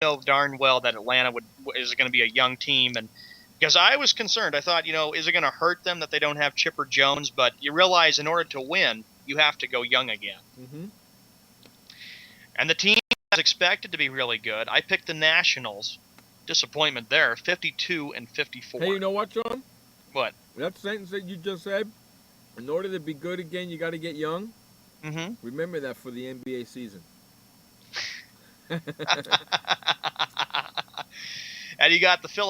know darn well that Atlanta is going to be a young team, and because I was concerned, I thought, is it going to hurt them that they don't have Chipper Jones? But you realize in order to win, you have to go young again. Mm-hmm. And the team is expected to be really good. I picked the Nationals. Disappointment there, 52-54. Hey, you know what, John? What? That sentence that you just said, in order to be good again, you got to get young. Mm-hmm. Remember that for the NBA season. And you got the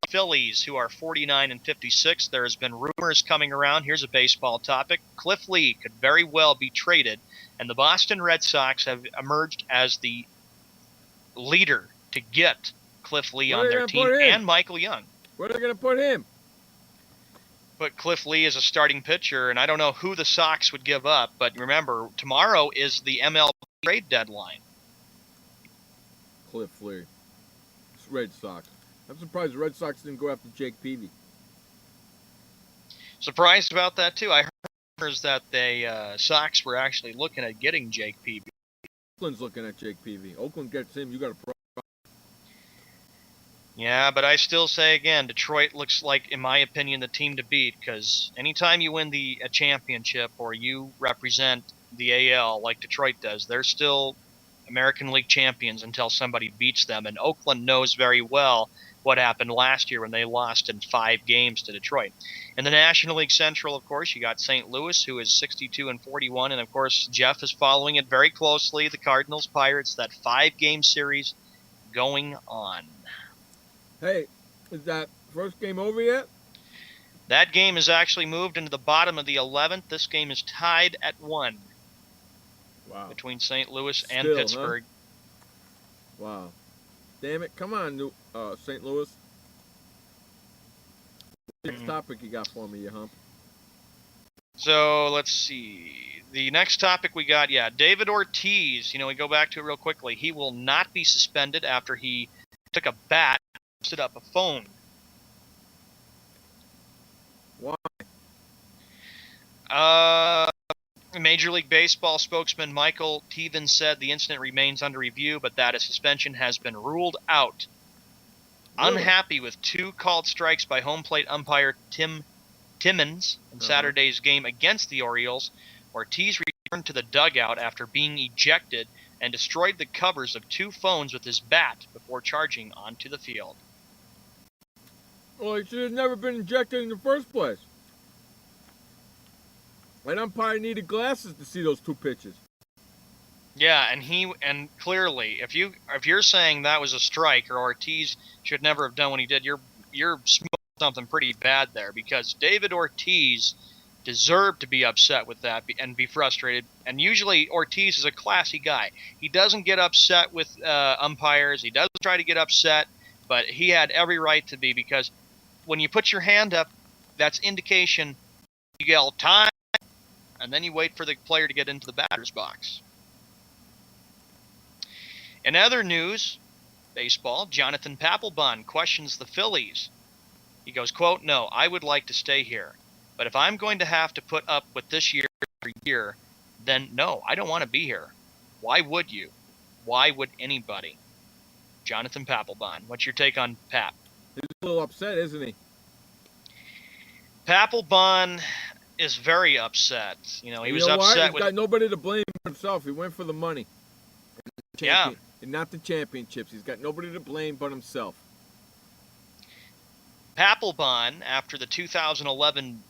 Phillies, who are 49-56. There has been rumors coming around. Here's a baseball topic. Cliff Lee could very well be traded, and the Boston Red Sox have emerged as the leader to get Cliff Lee on their team and Michael Young. Where are they going to put him? But Cliff Lee is a starting pitcher, and I don't know who the Sox would give up. But remember, tomorrow is the MLB trade deadline. Cliff Lee. It's Red Sox. I'm surprised the Red Sox didn't go after Jake Peavy. Surprised about that, too. I heard rumors that the Sox were actually looking at getting Jake Peavy. Oakland's looking at Jake Peavy. Oakland gets him, you got a problem. Yeah, but I still say again, Detroit looks like, in my opinion, the team to beat, because anytime you win a championship or you represent the AL like Detroit does, they're still American League champions until somebody beats them. And Oakland knows very well what happened last year when they lost in 5 games to Detroit. In the National League Central, of course, you got St. Louis, who is 62-41, and of course Jeff is following it very closely. The Cardinals Pirates, that 5-game series going on. Hey, is that first game over yet? That game is actually moved into the bottom of the 11th. This game is tied at 1. Wow. Between St. Louis and Pittsburgh. Huh? Wow. Damn it. Come on, St. Louis. Next topic you got for me, you hump? So, let's see. The next topic we got, David Ortiz. We go back to it real quickly. He will not be suspended after he took a bat and stood up a phone. Why? Major League Baseball spokesman Michael Teven said the incident remains under review, but that a suspension has been ruled out. Really? Unhappy with 2 called strikes by home plate umpire Tim Timmons in Saturday's game against the Orioles, Ortiz returned to the dugout after being ejected and destroyed the covers of 2 phones with his bat before charging onto the field. Well, he should have never been ejected in the first place. An umpire needed glasses to see those 2 pitches. Yeah, and clearly, if you're saying that was a strike or Ortiz should never have done what he did, you're smoking something pretty bad there, because David Ortiz deserved to be upset with that and be frustrated. And usually Ortiz is a classy guy. He doesn't get upset with umpires. He doesn't try to get upset, but he had every right to be, because when you put your hand up, that's indication. You yell time, and then you wait for the player to get into the batter's box. In other news, baseball, Jonathan Papelbon questions the Phillies. He goes, quote, "No, I would like to stay here. But if I'm going to have to put up with this year every year, then no, I don't want to be here. Why would you? Why would anybody?" Jonathan Papelbon. What's your take on Pap? He's a little upset, isn't he? Papelbon is very upset. He was upset. He's got nobody to blame but himself. He went for the money. Yeah. And not the championships. He's got nobody to blame but himself. Papelbon, after the 2011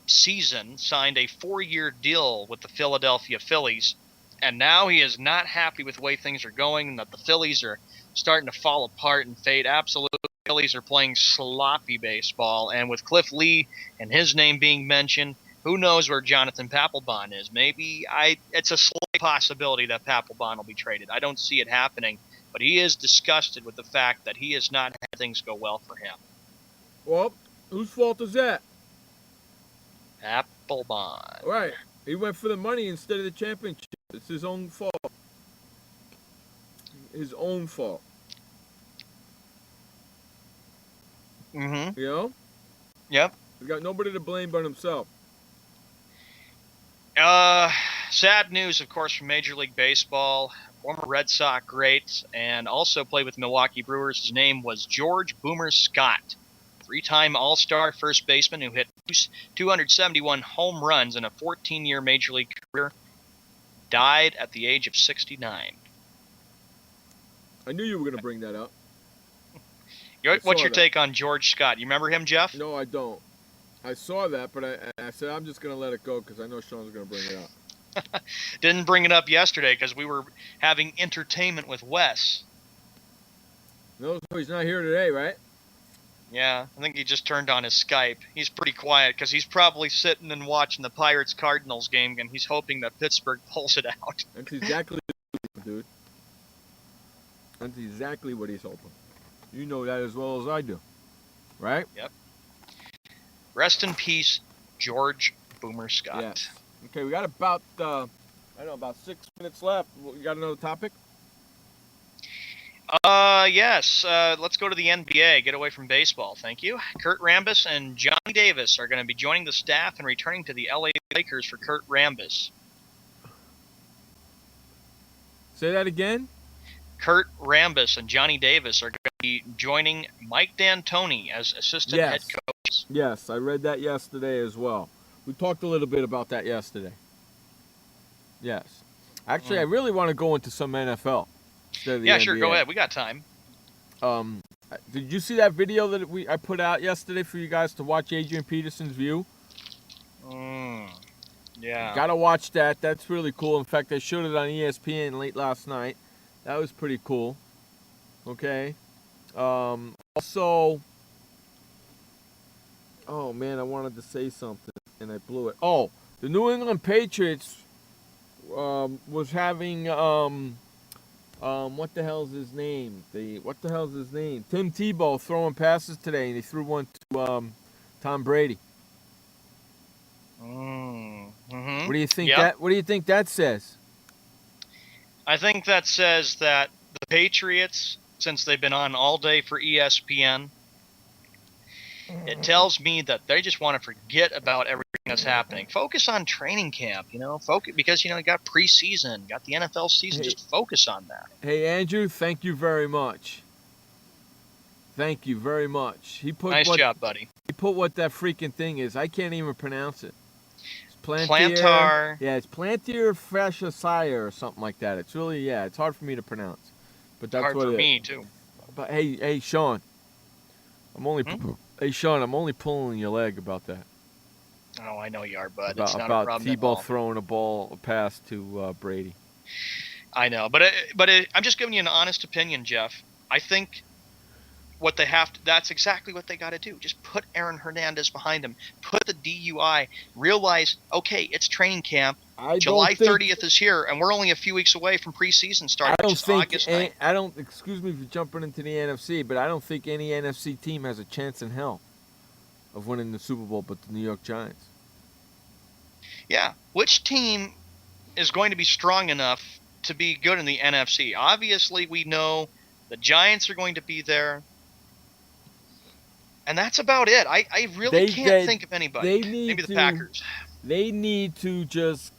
season, signed a 4-year deal with the Philadelphia Phillies, and now he is not happy with the way things are going, and that the Phillies are starting to fall apart and fade. Absolutely, the Phillies are playing sloppy baseball, and with Cliff Lee and his name being mentioned, who knows where Jonathan Papelbon is? Maybe it's a slight possibility that Papelbon will be traded. I don't see it happening, but he is disgusted with the fact that he has not had things go well for him. Well, whose fault is that? Papelbon. Right. He went for the money instead of the championship. It's his own fault. His own fault. Mm-hmm. You know? Yep. He's got nobody to blame but himself. Sad news, of course, from Major League Baseball. former Red Sox great, and also played with Milwaukee Brewers. His name was George Boomer Scott, three-time All-Star first baseman who hit 271 home runs in a 14-year Major League career. Died at the age of 69. I knew you were going to bring that up. What's your take on George Scott? You remember him, Jeff? No, I don't. I saw that, but I said I'm just going to let it go because I know Sean's going to bring it up. Didn't bring it up yesterday because we were having entertainment with Wes. No, he's not here today, right? Yeah, I think he just turned on his Skype. He's pretty quiet because he's probably sitting and watching the Pirates-Cardinals game, and he's hoping that Pittsburgh pulls it out. That's exactly what, dude. That's exactly what he's hoping. You know that as well as I do, right? Yep. Rest in peace, George Boomer Scott. Yes. Okay, we got about 6 minutes left. You got another topic? Yes. Let's go to the NBA. Get away from baseball, thank you. Kurt Rambis and Johnny Davis are going to be joining the staff and returning to the LA Lakers for Kurt Rambis. Say that again? Kurt Rambis and Johnny Davis are going to be joining Mike D'Antoni as assistant head coach. Yes, I read that yesterday as well. We talked a little bit about that yesterday. Yes. Actually, I really want to go into some NFL. Yeah, sure. Go ahead. We got time. Did you see that video that I put out yesterday for you guys to watch Adrian Peterson's view? Yeah. Gotta watch that. That's really cool. In fact, I showed it on ESPN late last night. That was pretty cool. Okay. Also, oh man, I wanted to say something and I blew it. Oh, the New England Patriots was having what the hell's his name? Tim Tebow throwing passes today, and he threw one to Tom Brady. Mm-hmm. What do you think What do you think that says? I think that says that the Patriots, since they've been on all day for ESPN, it tells me that they just want to forget about everything that's happening. Focus on training camp, because you got preseason, got the NFL season. Just focus on that. Hey, Andrew, thank you very much. Thank you very much. Nice job, buddy. He put what that freaking thing is. I can't even pronounce it. Plantar. Yeah, it's plantar fasciitis or something like that. It's really, it's hard for me to pronounce. But that's hard what for it is. me, too. But hey, Sean. I'm only pulling your leg about that. Oh, I know you are, bud. It's not a problem Tebow throwing a pass to Brady. I know, but I'm just giving you an honest opinion, Jeff. I think what they have to, that's exactly what they got to do. Just put Aaron Hernandez behind him. Put the DUI. Realize, okay, it's training camp. July 30th is here, and we're only a few weeks away from preseason starting, which is August 9th. Excuse me for jumping into the NFC, but I don't think any NFC team has a chance in hell of winning the Super Bowl but the New York Giants. Yeah. Which team is going to be strong enough to be good in the NFC? Obviously, we know the Giants are going to be there. And that's about it. I really can't think of anybody. Maybe the Packers. They need to just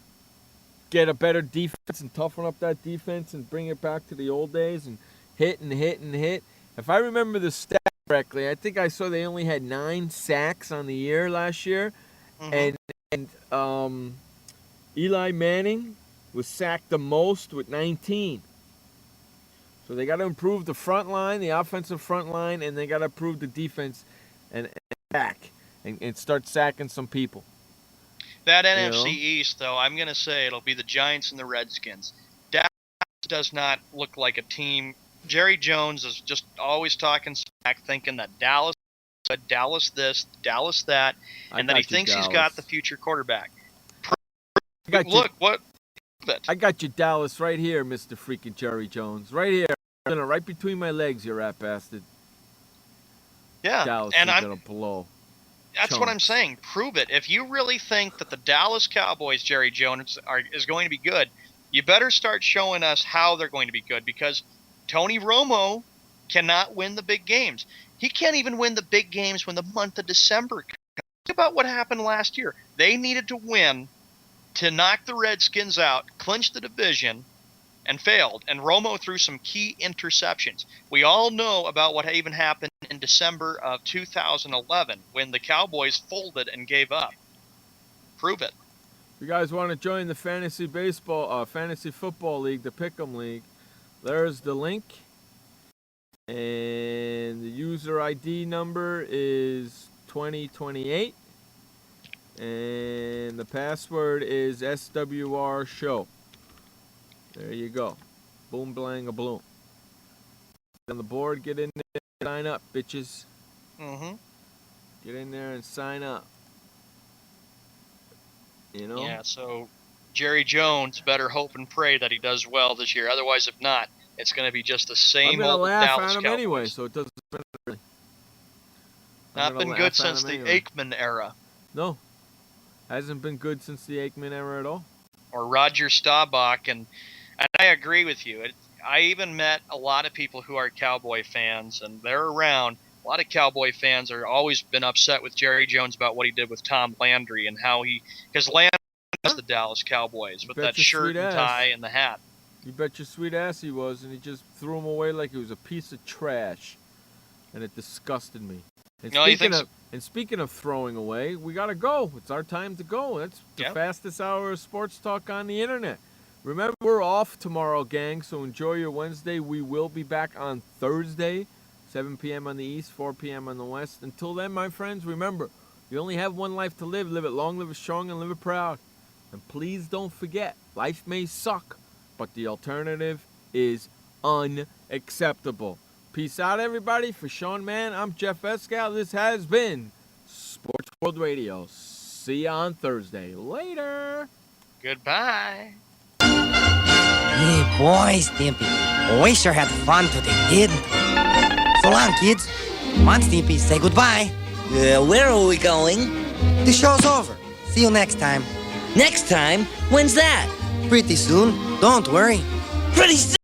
get a better defense and toughen up that defense and bring it back to the old days and hit and hit and hit. If I remember the stat correctly, I think I saw they only had 9 sacks on the year last year. Mm-hmm. And Eli Manning was sacked the most with 19. So they got to improve the front line, the offensive front line, and they got to improve the defense and back and start sacking some people. That NFC East, though, I'm going to say it'll be the Giants and the Redskins. Dallas does not look like a team. Jerry Jones is just always talking smack, thinking that Dallas this, Dallas that, and that he thinks he's got the future quarterback. Look, what? I got you, Dallas, right here, Mr. freaking Jerry Jones. Right here. Right between my legs, you rat bastard. Yeah, Dallas and is going to blow. That's what I'm saying. Prove it. If you really think that the Dallas Cowboys, Jerry Jones, is going to be good, you better start showing us how they're going to be good, because Tony Romo cannot win the big games. He can't even win the big games when the month of December comes. Think about what happened last year. They needed to win to knock the Redskins out, clinch the division, and failed. And Romo threw some key interceptions. We all know about what even happened in December of 2011 when the Cowboys folded and gave up. Prove it. If you guys want to join the fantasy football league, the Pick'em League, there's the link. And the user ID number is 2028. And the password is SWR Show. There you go. Boom, blang, a bloom. On the board, get in there, sign up, bitches. Mm-hmm. Get in there and sign up. You know? Yeah, so Jerry Jones better hope and pray that he does well this year. Otherwise, if not, it's going to be just the same old I'm gonna Dallas laugh at him Cowboys. anyway, so it doesn't matter really. Not been good since the Aikman era. No. Hasn't been good since the Aikman era at all. Or Roger Staubach, and I agree with you. I even met a lot of people who are Cowboy fans, and they're around. A lot of Cowboy fans are always been upset with Jerry Jones about what he did with Tom Landry and how because Landry was the Dallas Cowboys with that shirt and tie and the hat. You bet your sweet ass he was, and he just threw him away like he was a piece of trash, and it disgusted me. And speaking of throwing away, we gotta go. It's our time to go. That's the fastest hour of sports talk on the internet. Remember, we're off tomorrow, gang, so enjoy your Wednesday. We will be back on Thursday, 7 p.m. on the East, 4 p.m. on the West. Until then, my friends, remember, you only have one life to live. Live it long, live it strong, and live it proud. And please don't forget, life may suck, but the alternative is unacceptable. Peace out, everybody. For Sean Mann, I'm Jeff Escal. This has been Sports World Radio. See you on Thursday. Later. Goodbye. Hey, boy, Stimpy. We sure had fun today, didn't we? So long, kids. Come on, Stimpy, say goodbye. Where are we going? The show's over. See you next time. Next time? When's that? Pretty soon. Don't worry. Pretty soon.